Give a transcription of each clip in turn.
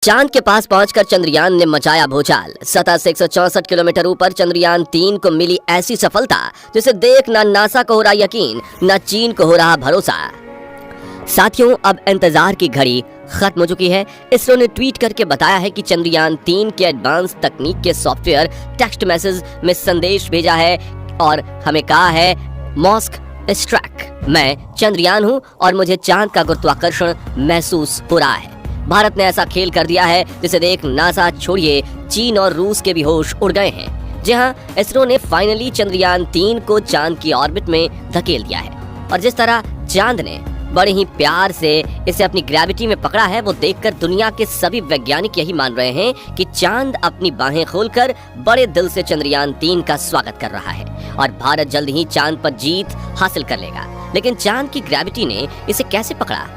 चांद के पास पहुंचकर चंद्रयान ने मचाया भूचाल। सतह से 164 किलोमीटर ऊपर चंद्रयान 3 को मिली ऐसी सफलता जिसे देख ना नासा को हो रहा यकीन, ना चीन को हो रहा भरोसा। साथियों, अब इंतजार की घड़ी खत्म हो चुकी है। इसरो ने ट्वीट करके बताया है कि चंद्रयान 3 के एडवांस तकनीक के सॉफ्टवेयर टेक्स्ट मैसेज में संदेश भेजा है और हमें कहा है, मॉस्क स्ट्रैक, मैं चंद्रयान हूं और मुझे चांद का गुरुत्वाकर्षण महसूस हो रहा है। भारत ने ऐसा खेल कर दिया है जिसे देख नासा छोड़िए चीन और रूस के भी होश उड़ गए हैं। जी हां, इसरो ने फाइनली चंद्रयान 3 को चांद की ऑर्बिट में धकेल दिया है और जिस तरह चांद ने बड़े ही प्यार से इसे अपनी ग्रेविटी में पकड़ा है, वो देखकर दुनिया के सभी वैज्ञानिक यही मान रहे हैं कि चांद अपनी बाहें खोलकर बड़े दिल से चंद्रयान 3 का स्वागत कर रहा है और भारत जल्द ही चांद पर जीत हासिल कर लेगा। लेकिन चांद की ग्रेविटी ने इसे कैसे पकड़ा,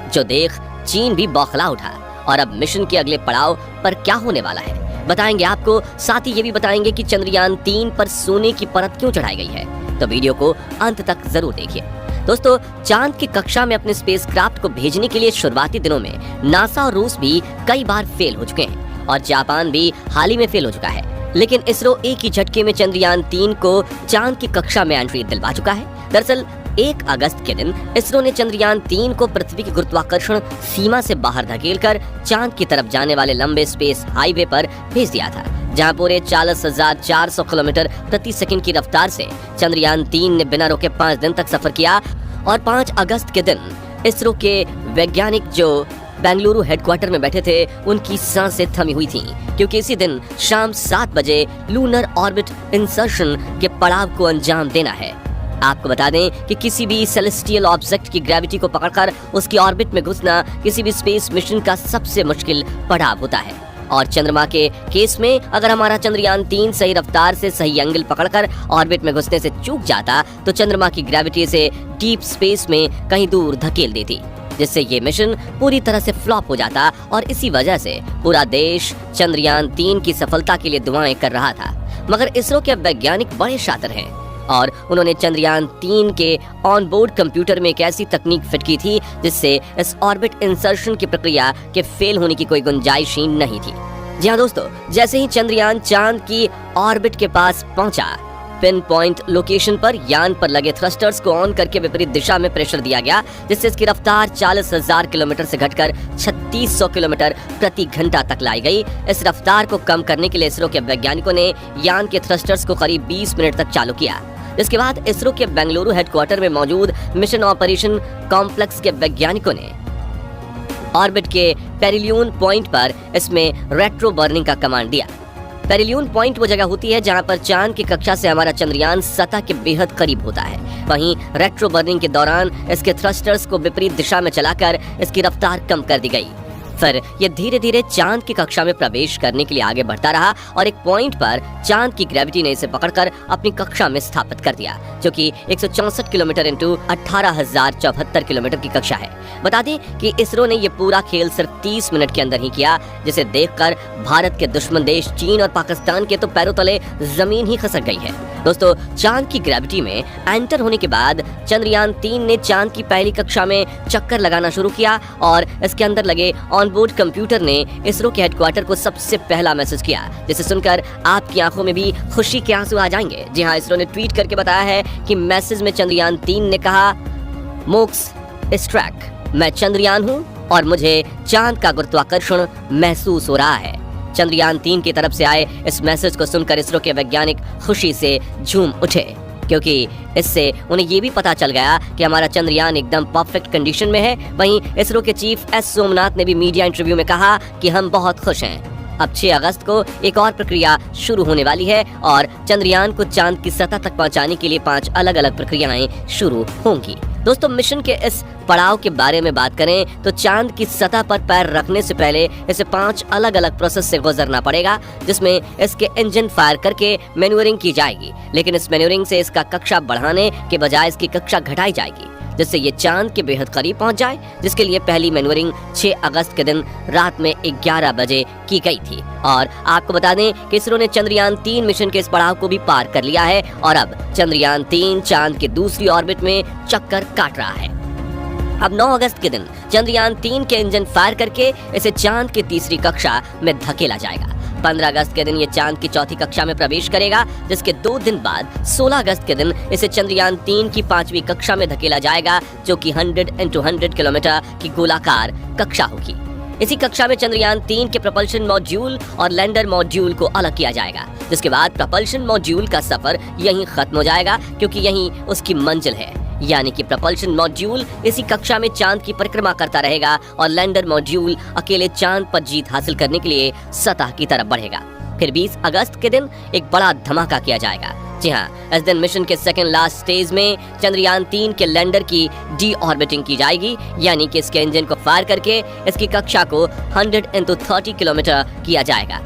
जो देख चीन भी बौखला उठा। और अब मिशन के अगले पड़ाव पर क्या होने वाला है बताएंगे आपको। साथ ही ये भी बताएंगे कि चंद्रयान 3 पर सोने की परत क्यों चढ़ाई गई है, तो वीडियो को अंत तक जरूर देखिए। दोस्तों, चांद की कक्षा में अपने स्पेसक्राफ्ट को भेजने के लिए शुरुआती दिनों में नासा और रूस भी कई बार फेल हो चुके हैं और जापान भी हाल ही में फेल हो चुका है। लेकिन इसरो एक ही झटके में चंद्रयान 3 को चांद की कक्षा में एंट्री दिलवा चुका है। दरअसल 1 अगस्त के दिन इसरो ने चंद्रयान 3 को पृथ्वी की गुरुत्वाकर्षण सीमा से बाहर धकेलकर चांद की तरफ जाने वाले लंबे स्पेस हाईवे पर भेज दिया था, जहां पूरे 40,400 किलोमीटर प्रति सेकंड की रफ्तार से चंद्रयान 3 ने बिना रुके 5 दिन तक सफर किया। और 5 अगस्त के दिन इसरो के वैज्ञानिक जो बेंगलुरु हेडक्वार्टर में बैठे थे, उनकी सांसें थमी हुई थीं, क्योंकि इसी दिन शाम 7 बजे लूनर ऑर्बिट इंसर्शन के पड़ाव को अंजाम देना है। आपको बता दें कि किसी भी सेलेस्टियल ऑब्जेक्ट की ग्रेविटी को पकड़कर उसकी ऑर्बिट में घुसना किसी भी स्पेस मिशन का सबसे मुश्किल पड़ाव होता है। और चंद्रमा के केस में अगर हमारा चंद्रयान 3 सही रफ्तार से सही एंगल पकड़कर ऑर्बिट में घुसने से चूक जाता तो चंद्रमा की ग्रेविटी से डीप स्पेस में कहीं दूर धकेल देती, जिससे ये मिशन पूरी तरह से फ्लॉप हो जाता। और इसी वजह से पूरा देश चंद्रयान 3 की सफलता के लिए दुआएं कर रहा था। मगर इसरो के वैज्ञानिक बड़े शातिर हैं और उन्होंने चंद्रयान 3 के ऑन बोर्ड कंप्यूटर में एक ऐसी तकनीक फिट की थी जिससे इस ऑर्बिट इंसर्शन की प्रक्रिया के फेल होने की कोई गुंजाइश ही नहीं थी। जी हाँ दोस्तों, जैसे ही चंद्रयान चांद की ऑर्बिट के पास पहुंचा, पिन पॉइंट लोकेशन पर यान पर लगे थ्रस्टर्स को ऑन करके विपरीत दिशा में प्रेशर दिया गया, जिससे इसकी रफ्तार 40,000 किलोमीटर से घटकर 3600 किलोमीटर प्रति घंटा तक लाई गई। इस रफ्तार को कम करने के लिए इसरो के वैज्ञानिकों ने यान के थ्रस्टर्स को करीब 20 मिनट तक चालू किया। इसके बाद इसरो के बेंगलुरु हेडक्वार्टर में मौजूद मिशन ऑपरेशन कॉम्प्लेक्स के वैज्ञानिकों ने ऑर्बिट के पेरिलियन पॉइंट पर इसमें रेट्रो बर्निंग का कमांड दिया। पेरिलियन पॉइंट वो जगह होती है जहां पर चांद की कक्षा से हमारा चंद्रयान सतह के बेहद करीब होता है। वहीं रेट्रो बर्निंग के दौरान इसके थ्रस्टर्स को विपरीत दिशा में चलाकर इसकी रफ्तार कम कर दी गई। फिर ये धीरे धीरे चांद की कक्षा में प्रवेश करने के लिए आगे बढ़ता रहा और एक पॉइंट पर चांद की ग्रेविटी ने इसे पकड़कर अपनी कक्षा में स्थापित कर दिया, जो कि 164 किलोमीटर इंटू 18,074 किलोमीटर की कक्षा है। बता दें कि इसरो ने ये पूरा खेल सिर्फ 30 मिनट के अंदर ही किया, जिसे देखकर भारत के दुश्मन देश चीन और पाकिस्तान के तो पैरों तले जमीन ही खसक गई है। दोस्तों, चांद की ग्रेविटी में एंटर होने के बाद चंद्रयान 3 ने चांद की पहली कक्षा में चक्कर लगाना शुरू किया और इसके अंदर लगे ऑनबोर्ड कंप्यूटर ने इसरो के हेडक्वार्टर को सबसे पहला मैसेज किया, जिसे सुनकर आपकी आंखों में भी खुशी के आंसू आ जाएंगे। जी हाँ, इसरो ने ट्वीट करके बताया है कि मैसेज में चंद्रयान 3 ने कहा, मोक्स स्ट्रैक, मैं चंद्रयान हूँ और मुझे चांद का गुरुत्वाकर्षण महसूस हो रहा है। चंद्रयान 3 की तरफ से आए इस मैसेज को सुनकर इसरो के वैज्ञानिक खुशी से झूम उठे, क्योंकि इससे उन्हें ये भी पता चल गया कि हमारा चंद्रयान एकदम परफेक्ट कंडीशन में है। वहीं इसरो के चीफ एस सोमनाथ ने भी मीडिया इंटरव्यू में कहा कि हम बहुत खुश हैं। अब 6 अगस्त को एक और प्रक्रिया शुरू होने वाली है और चंद्रयान को चांद की सतह तक पहुंचाने के लिए 5 अलग अलग प्रक्रियाएं शुरू होंगी। दोस्तों, मिशन के इस पड़ाव के बारे में बात करें तो चांद की सतह पर पैर रखने से पहले इसे 5 अलग अलग प्रोसेस से गुजरना पड़ेगा, जिसमें इसके इंजन फायर करके मैन्यूवरिंग की जाएगी। लेकिन इस मैन्यूवरिंग से इसका कक्षा बढ़ाने के बजाय इसकी कक्षा घटाई जाएगी, जिससे ये चांद के बेहद करीब पहुंच जाए, जिसके लिए पहली मैन्यूवरिंग 6 अगस्त के दिन रात में 11 बजे की गई थी। और आपको बता दें कि इसरो ने चंद्रयान 3 मिशन के इस पड़ाव को भी पार कर लिया है और अब चंद्रयान 3 चांद की दूसरी ऑर्बिट में चक्कर काट रहा है। अब 9 अगस्त के दिन चंद्रयान 3 के इंजन फायर करके इसे चांद की तीसरी कक्षा में धकेला जाएगा। 15 अगस्त के दिन ये चांद की चौथी कक्षा में प्रवेश करेगा, जिसके 2 दिन बाद 16 अगस्त के दिन इसे चंद्रयान 3 की 5वीं कक्षा में धकेला जाएगा, जो कि 100 into 100 किलोमीटर की गोलाकार कक्षा होगी। इसी कक्षा में चंद्रयान 3 के propulsion मॉड्यूल और लैंडर मॉड्यूल को अलग किया जाएगा, जिसके बाद propulsion मॉड्यूल का सफर यहीं खत्म हो जाएगा, क्योंकि यहीं उसकी मंजिल है। यानी कि propulsion मॉड्यूल इसी कक्षा में चांद की परिक्रमा करता रहेगा और लैंडर मॉड्यूल अकेले चांद पर जीत हासिल करने के लिए सतह की तरफ बढ़ेगा। फिर 20 अगस्त के दिन एक बड़ा धमाका किया जाएगा। जी हाँ, इस दिन मिशन के सेकेंड लास्ट स्टेज में चंद्रयान 3 के लैंडर की डी ऑर्बिटिंग की जाएगी, यानी कि इसके इंजन को फायर करके इसकी कक्षा को 100 into 30 किलोमीटर किया जाएगा।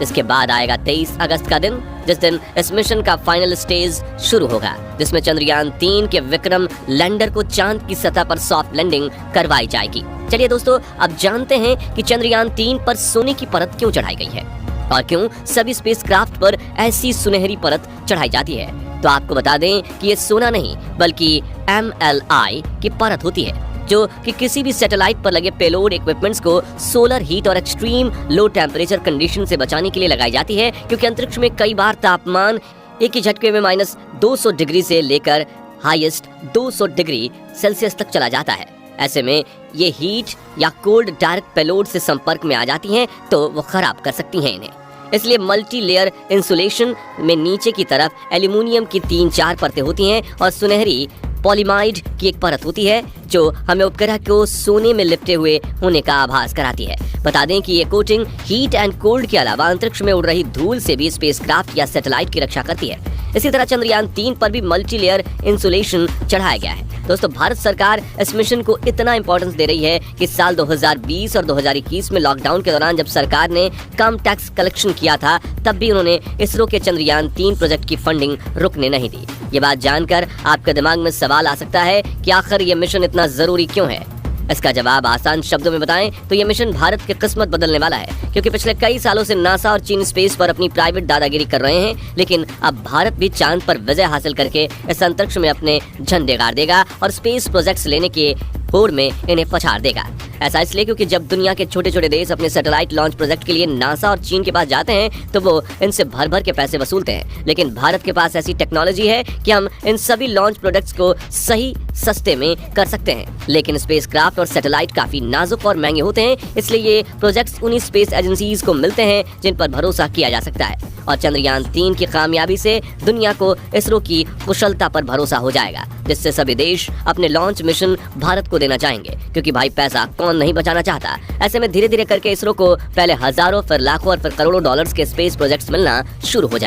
इसके बाद आएगा 23 अगस्त का दिन, जिस दिन इस मिशन का फाइनल स्टेज शुरू होगा, जिसमें चंद्रयान 3 के विक्रम लैंडर को चांद की सतह पर सॉफ्ट लैंडिंग करवाई जाएगी। चलिए दोस्तों, अब जानते हैं कि चंद्रयान 3 पर सोने की परत क्यों चढ़ाई गई है और क्यों सभी स्पेसक्राफ्ट पर ऐसी सुनहरी परत चढ़ाई जाती है। तो आपको बता दें कि ये सोना नहीं बल्कि MLI की परत होती है, जो कि किसी भी सैटेलाइट पर लगे पेलोड इक्विपमेंट्स को सोलर हीट और एक्सट्रीम लो टेम्परेचर कंडीशन से बचाने के लिए लगाई जाती है, क्योंकि अंतरिक्ष में कई बार तापमान एक ही झटके में -200 डिग्री से लेकर हाईएस्ट 200 डिग्री सेल्सियस तक चला जाता है। ऐसे में ये हीट या कोल्ड डायरेक्ट पेलोड से संपर्क में आ जाती हैं, तो वो खराब कर सकती हैं इन्हें। इसलिए मल्टी लेयर इंसुलेशन में नीचे की तरफ एल्यूमिनियम की 3-4 परतें होती हैं और सुनहरी पॉलीमाइड की एक परत होती है, जो हमें उपग्रह को सोने में लिपटे हुए होने का आभास कराती है। बता दें कि ये कोटिंग हीट एंड कोल्ड के अलावा अंतरिक्ष में उड़ रही धूल से भी स्पेसक्राफ्ट या सैटेलाइट की रक्षा करती है। इसी तरह चंद्रयान 3 पर भी मल्टी लेयर इंसुलेशन चढ़ाया गया है। दोस्तों, भारत सरकार इस मिशन को इतना इंपॉर्टेंस दे रही है कि साल 2020 और 2021 में लॉकडाउन के दौरान जब सरकार ने कम टैक्स कलेक्शन किया था, तब भी उन्होंने इसरो के चंद्रयान 3 प्रोजेक्ट की फंडिंग रुकने नहीं दी। ये बात जानकर आपके दिमाग में सवाल आ सकता है कि आखिर ये मिशन इतना जरूरी क्यों है। इसका जवाब आसान शब्दों में बताएं तो ये मिशन भारत की किस्मत बदलने वाला है, क्योंकि पिछले कई सालों से नासा और चीन स्पेस पर अपनी प्राइवेट दादागिरी कर रहे हैं, लेकिन अब भारत भी चांद पर विजय हासिल करके इस अंतरिक्ष में अपने झंडे गाड़ देगा और स्पेस प्रोजेक्ट्स लेने के होड़ में इन्हें पछाड़ देगा। ऐसा इसलिए क्योंकि जब दुनिया के छोटे छोटे देश अपने सैटेलाइट लॉन्च प्रोजेक्ट के लिए नासा और चीन के पास जाते हैं, तो वो इनसे भर भर के पैसे वसूलते हैं, लेकिन भारत के पास ऐसी टेक्नोलॉजी है कि हम इन सभी लॉन्च प्रोजेक्ट्स को सही सस्ते में कर सकते हैं। लेकिन स्पेसक्राफ्ट और सैटेलाइट काफी नाजुक और महंगे होते हैं, इसलिए ये प्रोजेक्ट्स उन्हीं स्पेस एजेंसीज को मिलते हैं जिन पर भरोसा किया जा सकता है। और चंद्रयान 3 की कामयाबी से दुनिया को इसरो की कुशलता पर भरोसा हो जाएगा, जिससे सभी देश अपने लॉन्च मिशन भारत को देना चाहेंगे, क्योंकि भाई पैसा कौन नहीं बचाना चाहता। ऐसे में धीरे धीरे करके इसरो को पहले हजारों, फिर लाखों और फिर करोड़ों डॉलर्स के स्पेस प्रोजेक्ट्स मिलना शुरू हो जाएंगे।